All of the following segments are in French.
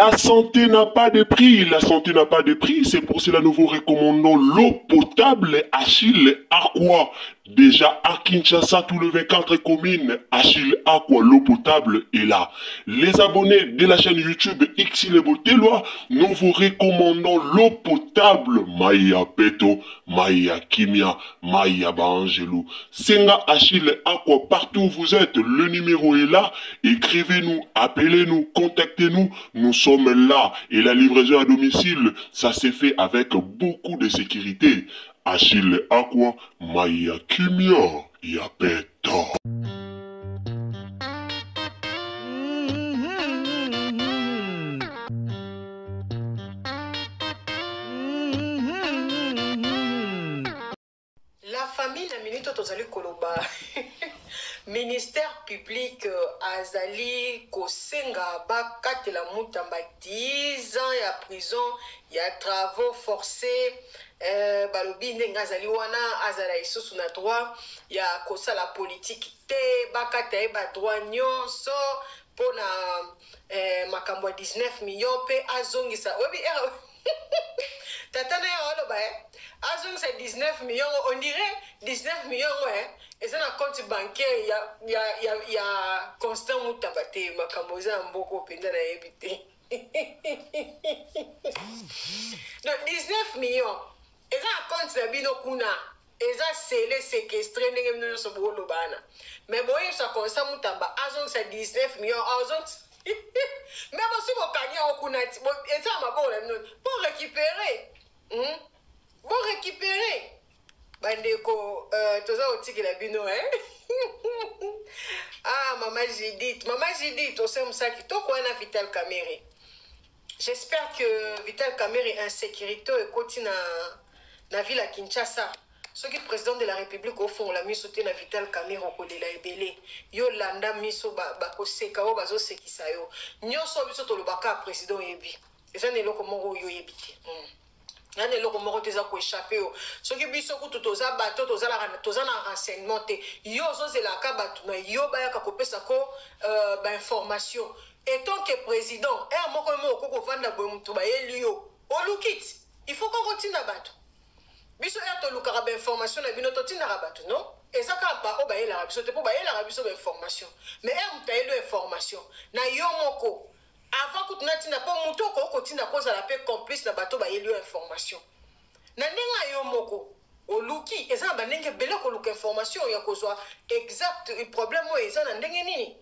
La santé n'a pas de prix, la santé n'a pas de prix, c'est pour cela nous vous recommandons l'eau potable Achille Aqua. Déjà à Kinshasa, tous les 24 communes, Achille Aqua, l'eau potable est là. Les abonnés de la chaîne YouTube Xile Botelwa, nous vous recommandons l'eau potable Maya Peto, Maya Kimia, Maya Bangelou. Senga Achille Aqua, partout où vous êtes, le numéro est là. Écrivez-nous, appelez-nous, contactez-nous, nous sommes là. Et la livraison à domicile, ça s'est fait avec beaucoup de sécurité. Achille Aqua, Maya Kimia, Yapeto. La famille na minute tozali koloba ministère public azali kosenga bakatela mutamba 10 ans ya prison ya travaux forcés balobi ndenge azali wana azala isusu na droit ya kosala politique te bakata ye ba droit nyonso pona makambo 19 millions pe azongisa obi tata na ya oloba azongisa 19 millions on dirait 19 millions et ça na compte bancaire ya Constant Mutamba te makambo za mboko penda na yebite donc 19 millions et ça na compte na bino kuna et ça scellé séquestré ndenge mino so bolo bana mais boye ça Constant Mutamba azongisa 19 millions azongisa mais bon si vous gagnez au kunati bon et ça ma bonne pour récupérer bon récupérer bandeko toza otiki la bino ah maman Judith on sait musaki to ko na Vital Kamerhe. J'espère que Vital Kamerhe est en sécurité et continue na ville à Kinshasa. Ce qui est président de la République au fond la mise sauté na Vital Kamerhe au de la ebele yo landa miso ba koseka o bazo sekisa yo nyoso biso to lobaka président yebi eza ne loko moko yo yebite na ne loko moko teza ko échapper yo ce qui biso ku toza bato toza na renseignement te yo zo zela ka batu na yo ba ya ka kopesa ko ba information et tant que président et moko moko ko vanda boy mutu ba yeli yo olukit il faut qu'on continue na bato biso ya to lukara ba information na bino to tina rabatu non et ça ka ba o ba yela biso te po ba yela biso ba information mais mutu yelo information na yo moko avant que tu n'aies pas mon tour qu'on continue à cause de la paix complice na bateau ba yeli information na ndenga yo moko o luki eza ba ndenge bela ko luka information ya kozwa exact le problème o eza na ndenge nini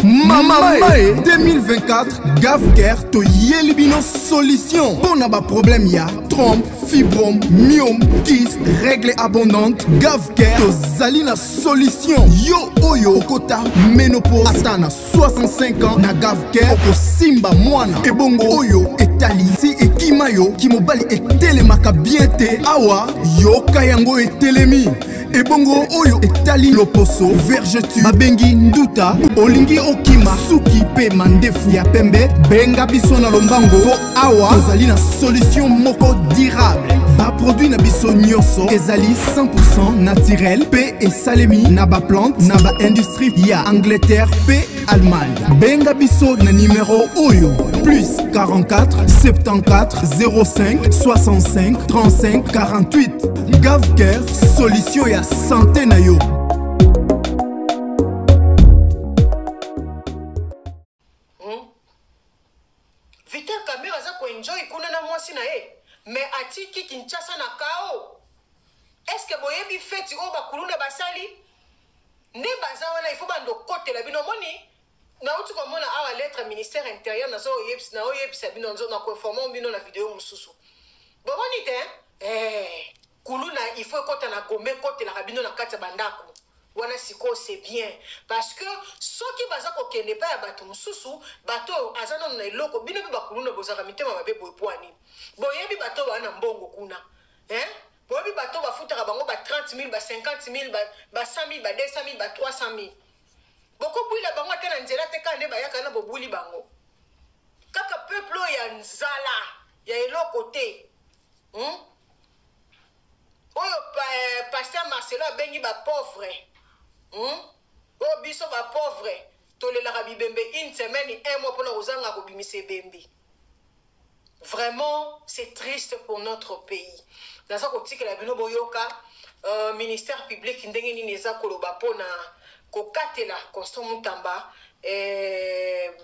Mama 2024 Gavker to Yelibino solution pour na ba problème ya trompe, fibrome, myome, kyste, règle abondante Gavker to zalina solution yo oyo okota ménopause atana 65 ans na Gavker oko simba mwana ebongo oyo etali si ekima yo kimobali etelemaka bien te awa yo kayango etelemi ebongo oyo etali loposo vergeture babengi nduta olingi okima suki pe mandefu ya pembe benga biso na lombango po awa tozali na solution moko durable baproduit na biso nyonso ezali 100% naturel pe esalemi na baplante na baindustrie ya Angleterre pe Allemagne benga biso na numero oyo plus 44 74 05 65 35 48 Gavker solution ya santé na yo. Vital Kamerhe aza ko enjoy kuna na mwasi na ye mais atiki Kinshasa na kao est-ce que boyebi feti o bakuluna basali ne baza wana il faut bando côté la bino moni na uti ko mona awa lettre ministère intérieur na zo yebs na oyebs bino nzo na ko informer bino na vidéo mususu bomoni te kuluna il faut côté na gombe côté la bino na kati bandako wana siko c'est bien parce que ceux qui baza ko kende pa ya bato mususu bato azana na eloko bino bi bakuluna bozaka mitema mabe boypoani boyebi bato wana mbongo kuna boyebi bato bafutaka bango ba 30 000 ba 50 000 ba 100 000 ba 200 000 ba 300 000 boko bwila bango tena nzela te kande bayaka na bobuli bango kaka peuple ya nzala ya eloko te oyo pasteur Marcelo abengi ba pauvre oyo biso ba pauvre tolelaka bibembe une semaine, un mois pour ozanga kobimise bembe. Vraiment, c'est triste pour notre pays. Dans ce côté, la bino boyoka, ministère public ndenge ni neza koloba pona kokatela Constant Mutamba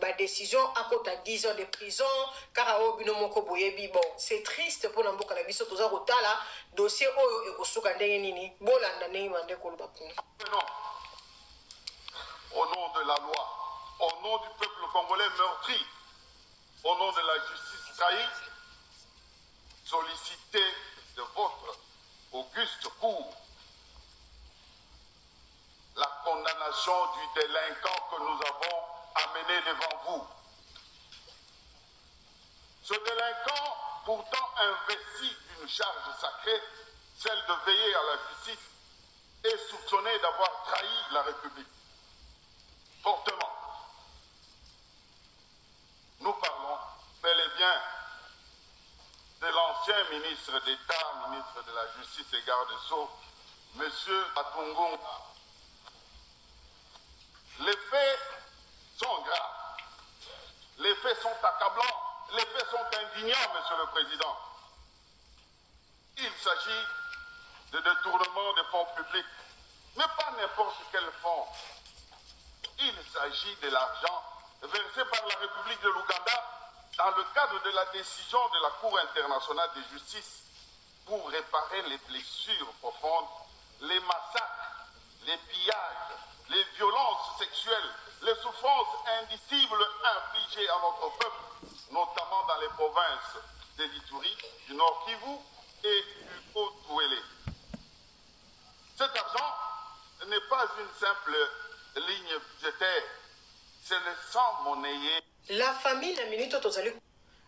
ba décision à côté 10 ans de prison car au bino moko boyebi bon c'est triste pour namboka la biso toza kotala dossier oyo ekosuka ndenge nini bolanda ndenge mande koloba pona. Non. Au nom de la loi, au nom du peuple congolais meurtri, au nom de la justice trahie, sollicité de votre auguste cour la condamnation du délinquant que nous avons amené devant vous. Ce délinquant, pourtant investi d'une charge sacrée, celle de veiller à la justice, est soupçonné d'avoir trahi la République. Fortement. Nous parlons bel et bien de l'ancien ministre d'État, ministre de la Justice et garde des Sceaux, M. Atungunga. Les faits sont graves, les faits sont accablants, les faits sont indignants, Monsieur le Président. Il s'agit de détournement des fonds publics, mais pas n'importe quel fonds. Il s'agit de l'argent versé par la République de l'Ouganda dans le cadre de la décision de la Cour internationale de justice pour réparer les blessures profondes, les massacres, les pillages, les violences sexuelles, les souffrances indicibles infligées à notre peuple, notamment dans les provinces de l'Ituri, du Nord Kivu et du Haut-Ouélé. Cet argent n'est pas une simple ligne budgétaire, c'est le sang monnayé. La famille na minute tozali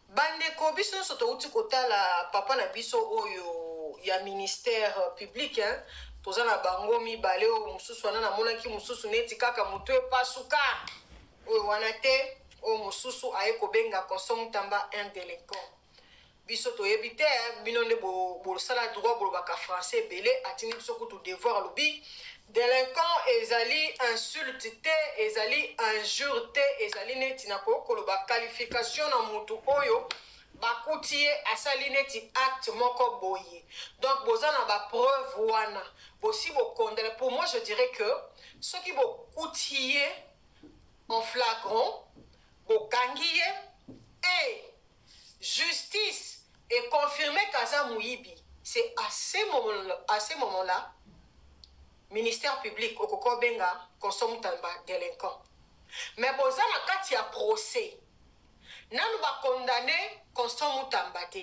bandeko biso soto uti kotala papa na biso oyo ya ministère public hein tozana bango mibale o mususu wana na monaki mususu neti kaka mutu epasuka oyo wana te o mususu aye kobenga Constant Mutamba un délinquant biso toyebi te bino nde bolosala droit bolobaka français belé atini biso kutu devoir lobi délinquant ezali insulte te ezali injure te ezali neti na koloba qualification na mutu oyo bakutie asali neti acte moko boye donc bozana ba preuve wana bosi bo condamner pour moi je dirais que ceux qui bokutie en flagrant bokangiye et justice et confirmer kaza muibi c'est à ce moment là ministère public okoko benga Constant Mutamba délinquant mais bozana kati ya procès nanu ba condamné Constant Mutamba te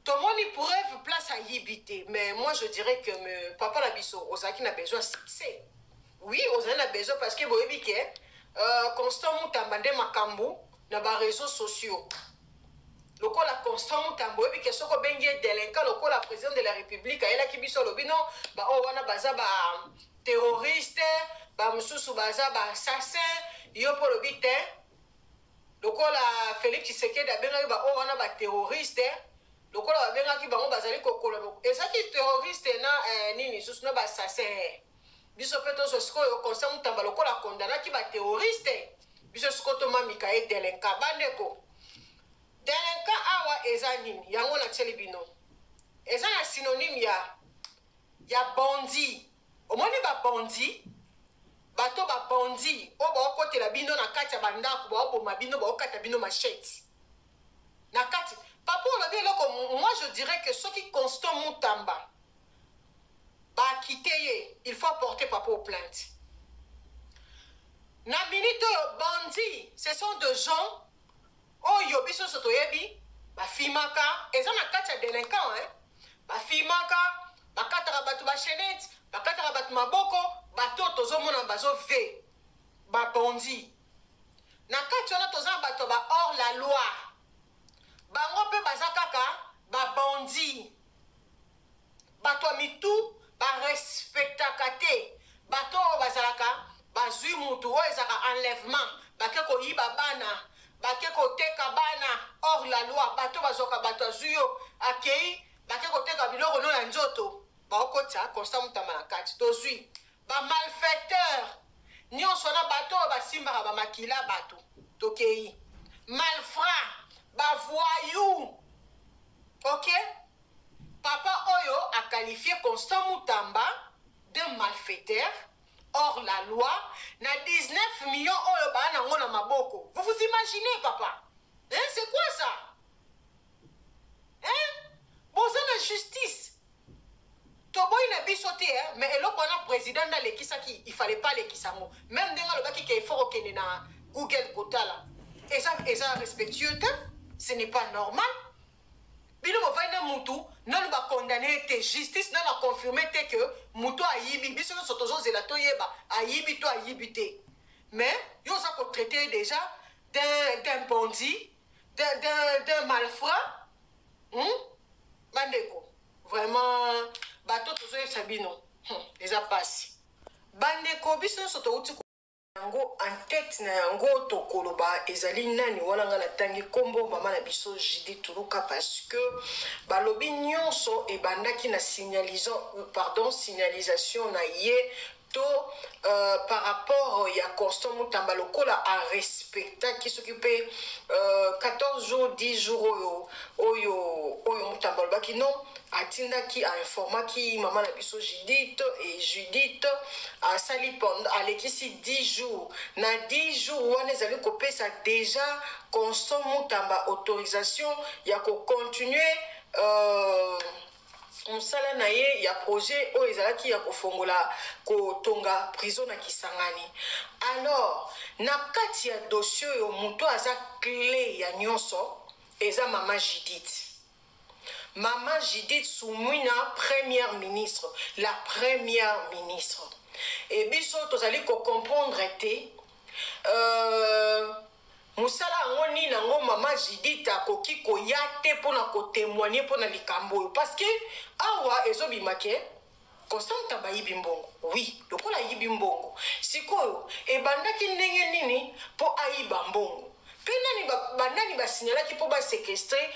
tomoni preuve place à yibité mais moi je dirais que papa la biso ozaki na besoin succès oui ozaki na besoin parce que boyebi ke Constant Mutamba nde makambo na ba réseaux sociaux lokola Constant Mutamba oyebi ke soko bengi délinquant lokola président de la République ayelaki biso lobi non ba o wana baza ba terroriste ba mususu baza ba assassin yo po lobi te lokola Félix Tshisekedi abengaki ba o wana ba terroriste lokola babengaki bango bazali kokola ezaki terroriste na nini susu na ba assassin biso pe tozo sikoyo Constant Mutamba lokola kondanaki ba terroriste biso siko to mamika e délinquant bandeko délinquant awa eza nini yango na tieli bino eza na synonyme ya bondi omoni ba bondi bato ba bondi o ba okotela bino na kati ya bandako ba oboma bino ba okata bino machette na kati papa on a bien loko moi je dirais que ceux qui Constant Mutamba ba quitter il faut porter papa aux plaintes na minute bondi ce sont des gens oyo biso soto yebi ba fimaka eza na kati ya délinquant hein ba fimaka bakataka bato ba chenette bakataka bato maboko bato tozomona bazo ve ba bondi na kati wana tozana bato ba hors la loi bango pe baza kaka ba bondi bato mitu ba respectaka te bato bazalaka bazwi mutu oyo ezaka enlèvement bake koyiba bana bake koteka bana hors la loi bato bazoka bato azuyo akei bake koteka biloko no ya nzoto baokota Constant Mutamba na kati tozwi ba malfaiteur nyonso na bato basimbaka bamakila bato tokei malfrat bavoyou ok papa oyo a qualifié Constant Mutamba d'un malfaiteur hors la loi na 19 millions oyo bana ngona maboko. Vous vous imaginez papa? Hein, c'est quoi ça? Hein? Besoin de justice. Toboy na bisoté hein, mais eloko na président na lekisaki, il fallait pas lekisango. Même denga le baki ke fort okene na Google Kotala. Et ça respectueux, ce n'est pas normal. Bino movaina mutu non ba condamner te justice non a confirmé que mutu a yibi biso so tozo zelato yeba a yibi to a yibité mais yo ça ko traiter déjà d'un bandit d'un malfrat bandeko vraiment bato tozo sabino déjà passé bandeko biso so to uti yango en tête na yango to koloba ezali nani wana nga natangi kombo mama na biso Judith Tuluka parce que balobi nyonso e bandaki na signalisation na ye to par rapport ya Constant Mutamba lokola a respecta qui s'occupe 14 jours 10 jours oyo Mutamba lobaki non atinda qui a informé qui maman na biso Judith et Judith a sali pendant alekisi 10 jours na 10 jours wana ezali kopesa déjà Constant Mutamba autorisation ya ko continuer mosala na ye ya projet oyo ezalaki ya kofongola kotonga prison na Kisangani. Alors na kati ya dossier oyo moto aza clé ya nyonso eza mama Judith. Maman Judith Soumouina, première ministre, la première ministre. Et biso tozali ko comprendre te musala ngoni nango mama Judith akoki ko yate pona ko témoigner pona likambo parce que awa ezobimake Constant Mutamba yibi mbongo. Oui, lokola yibi mbongo. Sikoyo ebandaki ndenge nini po ayiba mbongo. Pena ni bandani ba signalaki po ba séquestrer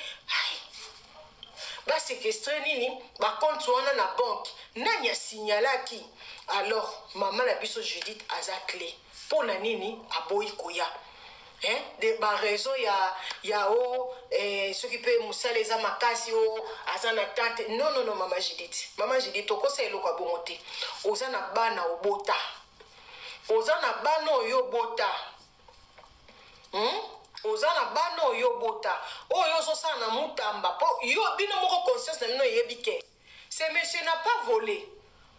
ba séquestrer nini ba compte wana na banque nani a signalaki. Alors maman la biso Judith aza clé pour na nini aboyi koya hein de ba raison ya o ce qui peut musala eza makasi o aza na tante non maman Judith okosa eloko abongote oza na bana obota oza na bana oyo bota ozana bano yo bota oyo sosana na Mutamba po yo bino moko conscience na bino yebike ce monsieur n'a pas volé.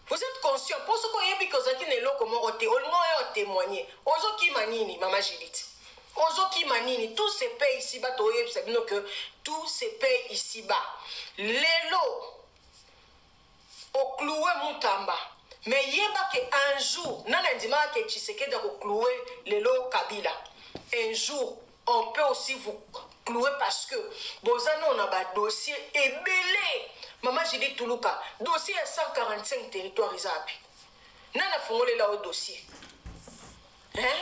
Vous êtes conscient pour ce qu'on yebi que zaki ne loko moko te on yo témoigner ozo ki manini mama Judith ozo ki manini tout se paye ici bas to yebi sabino que tout se paye ici bas lelo au cloué Mutamba mais yeba que un jour nana ndima ke Tshisekedi ko cloué lelo Kabila un jour on peut aussi vous clouer parce que Bozano on a un dossier ébélé. Maman Judith Tuluka, dossier à 145 territoires isapi. Nana fongole là au dossier. Hein?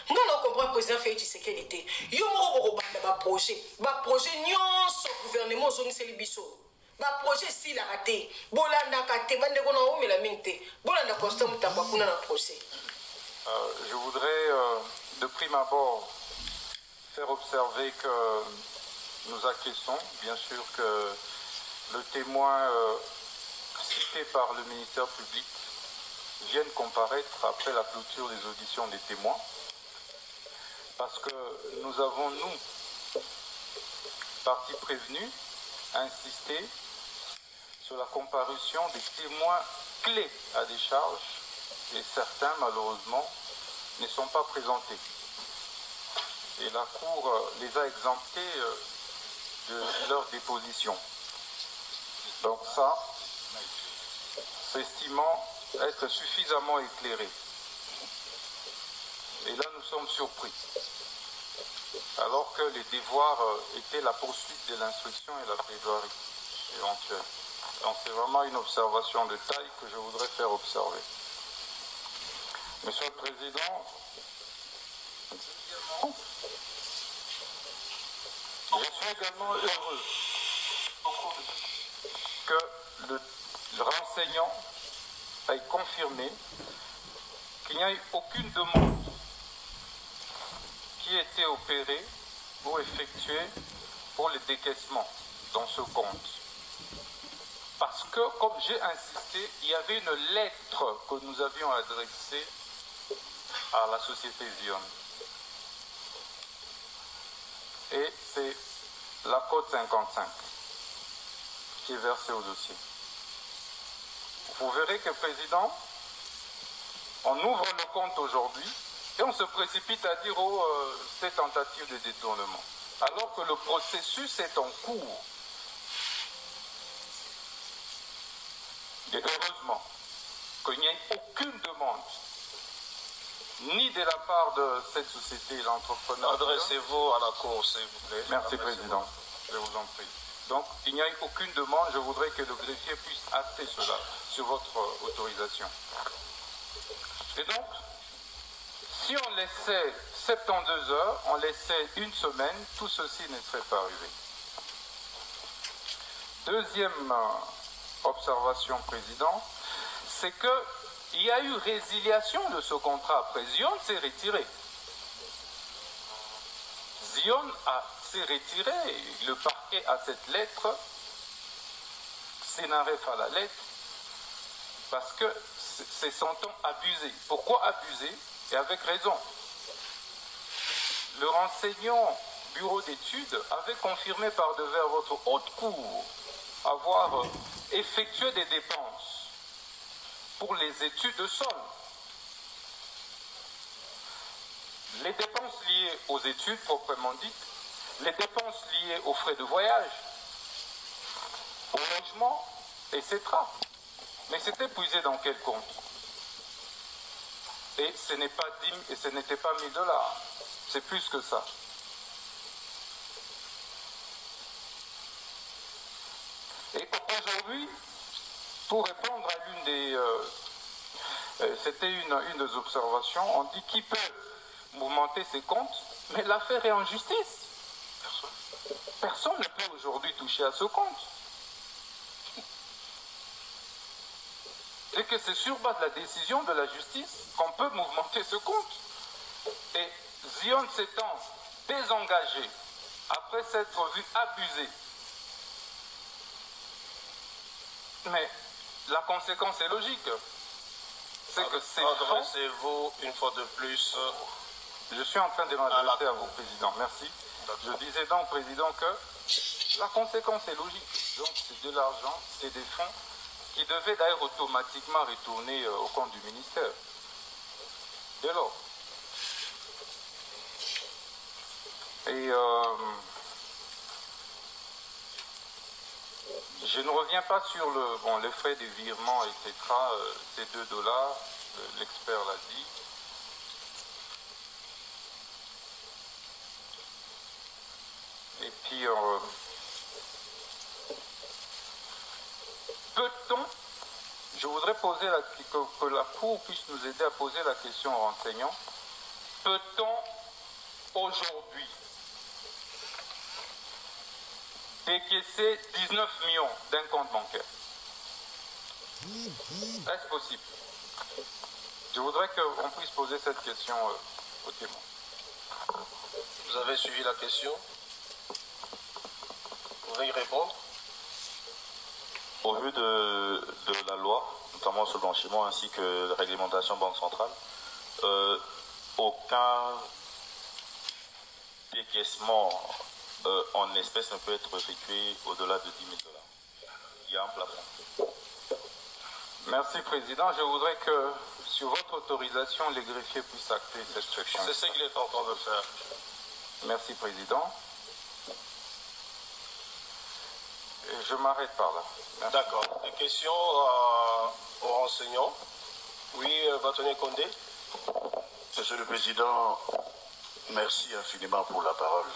Non, on comprend le président Félix Tshisekedi était. Yo moro ba projet nyonso gouvernement zone selibiso. Ba projet si la raté. Bolanda kate bande kona o mela minte. Bolanda Constant Mutamba kuna na procès. Je voudrais de prime abord faire observer que nous acquiesçons, bien sûr, que le témoin cité par le ministère public vienne comparaître après la clôture des auditions des témoins, parce que nous avons, nous, partie prévenue, insisté sur la comparution des témoins clés à des charges, et certains, malheureusement, ne sont pas présentés. Et la Cour les a exemptés de leur déposition. Donc ça, s'estimant être suffisamment éclairé. Et là, nous sommes surpris. Alors que les devoirs étaient la poursuite de l'instruction et la plaidoirie éventuelle. Donc c'est vraiment une observation de taille que je voudrais faire observer. Monsieur le Président, je suis également heureux que le renseignant ait confirmé qu'il n'y a eu aucune demande qui a été opérée ou effectuée pour les décaissements dans ce compte. Parce que, comme j'ai insisté, il y avait une lettre que nous avions adressée à la société Zion. Et c'est la code 55 qui est versée au dossier. Vous verrez que, Président, on ouvre le compte aujourd'hui et on se précipite à dire oh, c'est tentative de détournement. Alors que le processus est en cours. Et heureusement qu'il n'y a aucune demande, ni de la part de cette société, l'entrepreneur. Adressez-vous à la Cour, s'il vous plaît. Merci, Président. Je vous en prie. Donc, il n'y a eu aucune demande. Je voudrais que le greffier puisse acter cela sur votre autorisation. Et donc, si on laissait 72 heures, on laissait une semaine, tout ceci ne serait pas arrivé. Deuxième observation, Président, c'est qu'il y a eu résiliation de ce contrat. Après, Zion s'est retiré. Zion s'est retiré. Le parquet a cette lettre, Sénaref à la lettre, parce que c'est son temps abusé. Pourquoi abusé? Et avec raison. Le renseignant bureau d'études avait confirmé par devers votre haute cour avoir effectué des dépenses pour les études de sol. Les dépenses liées aux études proprement dites, les dépenses liées aux frais de voyage, au logement, etc. Mais c'était puisé dans quel compte? Et ce n'est pas 10 et ce n'était pas 1000 $. C'est plus que ça. Et aujourd'hui, pour répondre à l'une des... c'était une des observations, on dit qui peut mouvementer ses comptes, mais l'affaire est en justice. Personne ne peut aujourd'hui toucher à ce compte. Et que c'est sur base de la décision de la justice qu'on peut mouvementer ce compte. Et Zion s'étant désengagé après s'être vu abusé. Mais la conséquence est logique. C'est que ces fonds... Adressez-vous une fois de plus. Je suis en train de m'adresser à vous, Président. Merci. Je disais donc, Président, que la conséquence est logique. Donc c'est de l'argent, c'est des fonds qui devaient d'ailleurs automatiquement retourner au compte du ministère. Dès lors. Et je ne reviens pas sur les frais de virement, etc. C'est 2 $, l'expert l'a dit. Et puis, peut-on, je voudrais poser que la Cour puisse nous aider à poser la question aux renseignants, peut-on aujourd'hui décaisser 19 millions d'un compte bancaire? Est-ce possible? Je voudrais qu'on puisse poser cette question aux témoins. Vous avez suivi la question? Vous pouvez y répondre? Au vu de la loi, notamment sur le blanchiment ainsi que la réglementation banque centrale, aucun décaissement en espèces ne peut être effectué au-delà de 10 000 $. Il y a un plafond. Merci, Président. Je voudrais que, sur votre autorisation, les greffiers puissent acter cette section. C'est ce qu'il est en train de faire. Merci, Président. Et je m'arrête par là. D'accord. Des questions aux renseignants? Oui, Bâtonnier Condé. Monsieur le Président, merci infiniment pour la parole.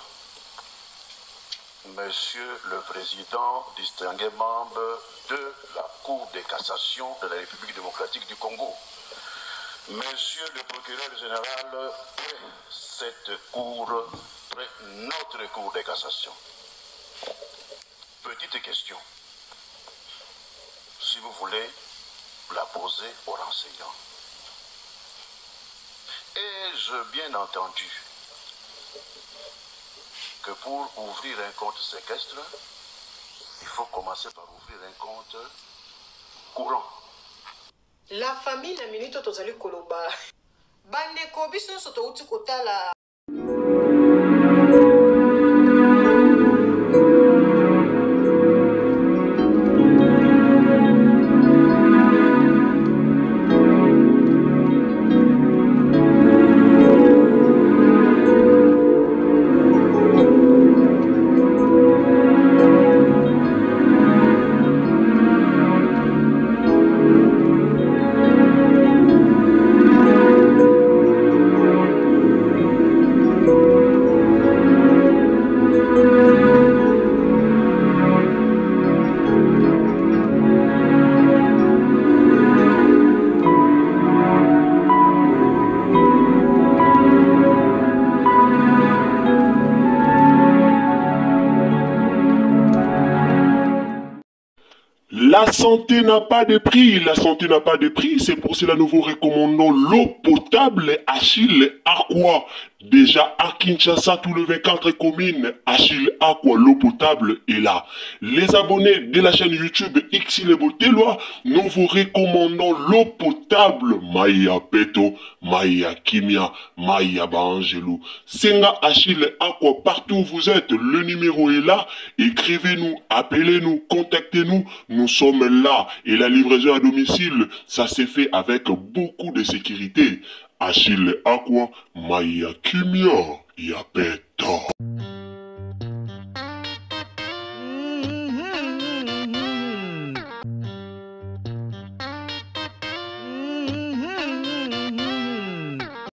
Monsieur le Président, distingué membre de la Cour de cassation de la République démocratique du Congo, Monsieur le procureur général, cette Cour, notre Cour de cassation. Petite question, si vous voulez la poser aux renseignants. Ai-je bien entendu que pour ouvrir un compte séquestre, il faut commencer par ouvrir un compte courant? La famille na minute tozali koloba bandeko biso nyonso touti kotala. La santé n'a pas de prix, la santé n'a pas de prix, c'est pour cela nous vous recommandons l'eau potable Achille Aqua. Déjà à Kinshasa, tout le 24 communes, Achille Aqua, l'eau potable est là. Les abonnés de la chaîne YouTube Xile Botelwa, nous vous recommandons l'eau potable Maya Peto, Maya Kimia, Maya Bangelou. Senga Achille Aqua, partout où vous êtes, le numéro est là. Écrivez-nous, appelez-nous, contactez-nous, nous sommes là. Et la livraison à domicile, ça s'est fait avec beaucoup de sécurité. Achille Aqua, Maya Kimia, Yapeto.